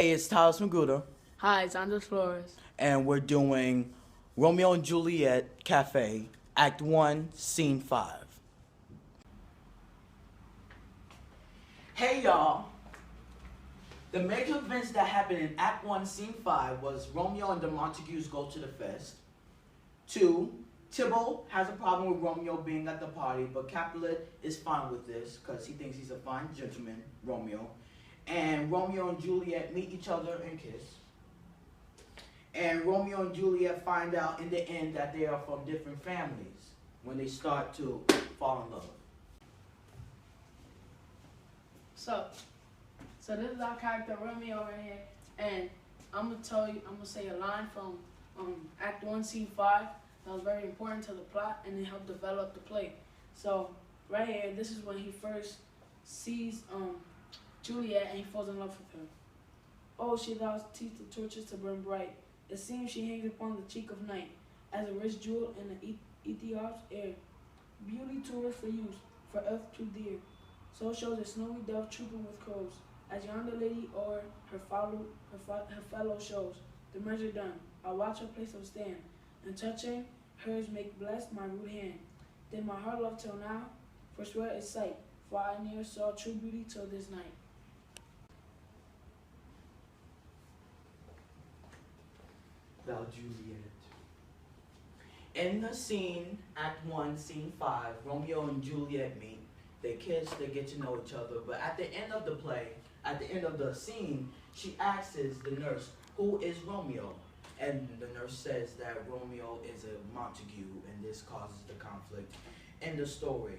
Hey, it's Tyler Smaguda, Hi, it's Andres Flores. and we're doing Romeo and Juliet Cafe, Act 1, Scene 5. Hey, y'all. The major events that happened in Act 1, Scene 5 was Romeo and the Montagues go to the fest. 2, Tybalt has a problem with Romeo being at the party, but Capulet is fine with this because he thinks he's a fine gentleman, Romeo. And Romeo and Juliet meet each other and kiss. And Romeo and Juliet find out in the end that they are from different families when they start to fall in love. So this is our character Romeo right here, and I'm gonna say a line from Act 1, Scene 5 that was very important to the plot, and it helped develop the play. So right here, this is when he first sees Juliet and he falls in love with her. Oh, she allows teeth of torches to burn bright. It seems she hangs upon the cheek of night, as a rich jewel in the Ethiop's air. Beauty too rich for use, for earth too dear. So shows a snowy dove trooping with crows, as yonder lady o'er her fellow shows. The measure done, I watch her place of stand, and touching hers make blessed my rude hand. Then my heart love till now, forswear its sight, for I ne'er saw true beauty till this night. Thou Juliet. In the scene, Act 1, Scene 5, Romeo and Juliet meet. They kiss, they get to know each other, but at the end of the play, at the end of the scene, she asks the nurse, who is Romeo? And the nurse says that Romeo is a Montague, and this causes the conflict in the story.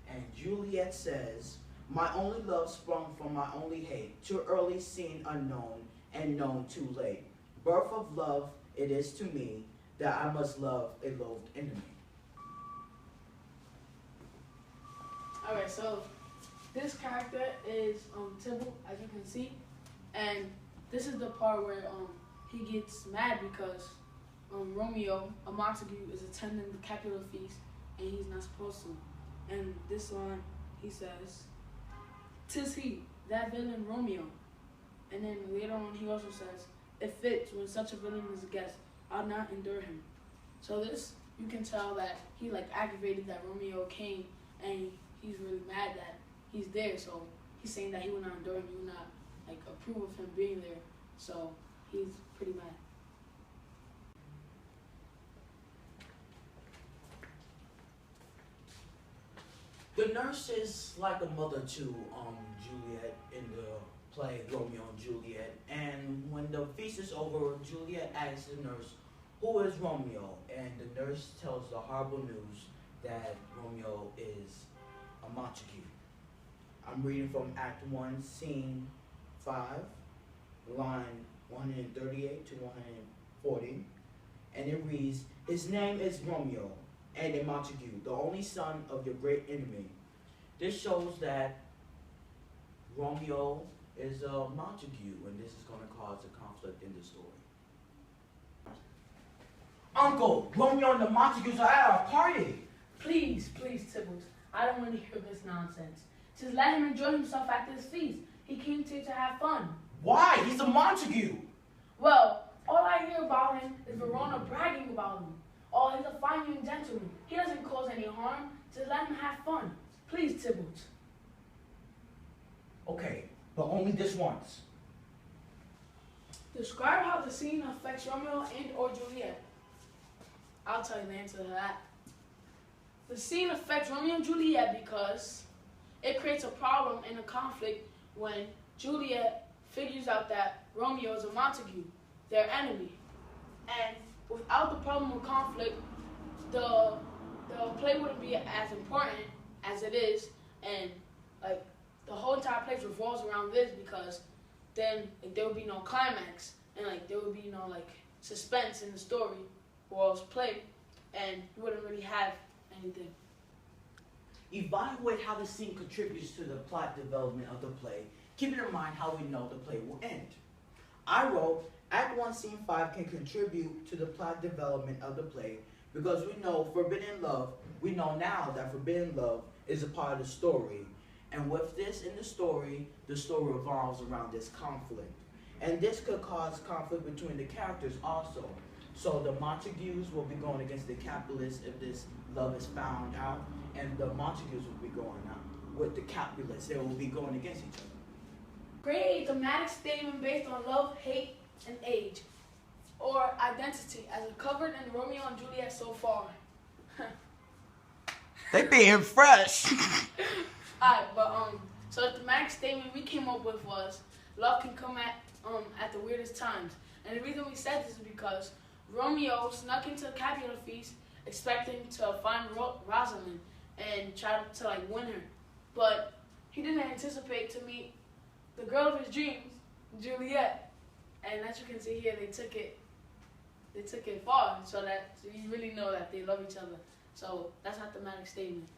And Juliet says, my only love sprung from my only hate, too early seen unknown, and known too late. Birth of love it is to me, that I must love a loathed enemy. Alright, so this character is Tybalt, as you can see, and this is the part where he gets mad because Romeo, a Montague, is attending the Capulet feast and he's not supposed to. And this line, he says, "'Tis he, that villain Romeo." And then later on, he also says, "It fits when such a villain is a guest, I'll not endure him." So this, you can tell that he aggravated that Romeo came, and he's really mad that he's there. So he's saying that he will not endure him, he will not approve of him being there. So he's pretty mad. The nurse is like a mother to Juliet in the play Romeo and Juliet. And when the feast is over, Juliet asks the nurse, who is Romeo? And the nurse tells the horrible news that Romeo is a Montague. I'm reading from Act 1, Scene 5, line 138 to 140. And it reads, his name is Romeo, and a Montague, the only son of your great enemy. This shows that Romeo is a Montague, and this is going to cause a conflict in the story. Uncle, Romeo and the Montagues are at our party. Please, Tybalt, I don't want to hear this nonsense. Just let him enjoy himself at this feast. He came here to have fun. Why? He's a Montague. Well, all I hear about him is Verona bragging about him. Oh, he's a fine young gentleman. He doesn't cause any harm. Just let him have fun. Please, Tybalt. Okay, but only this once. Describe how the scene affects Romeo and or Juliet. I'll tell you the answer to that. The scene affects Romeo and Juliet because it creates a problem and a conflict when Juliet figures out that Romeo is a Montague, their enemy. And without the problem of conflict, the play wouldn't be as important as it is, and the whole entire place revolves around this, because then there would be no climax, and there would be no suspense in the story or else play, and you wouldn't really have anything. Evaluate how the scene contributes to the plot development of the play, keeping in mind how we know the play will end. I wrote, Act 1, Scene 5 can contribute to the plot development of the play because we know forbidden love, we know now that forbidden love is a part of the story. And with this in the story revolves around this conflict. And this could cause conflict between the characters also. So the Montagues will be going against the Capulets if this love is found out, and the Montagues will be going out with the Capulets. They will be going against each other. Create a thematic statement based on love, hate, and age, or identity, as covered in Romeo and Juliet so far. They being fresh. Alright, but so the thematic statement we came up with was love can come at the weirdest times, and the reason we said this is because Romeo snuck into the Capulet feast expecting to find Rosalind and try to like win her, but he didn't anticipate to meet the girl of his dreams, Juliet, and as you can see here, they took it far, so you really know that they love each other. So that's our thematic statement.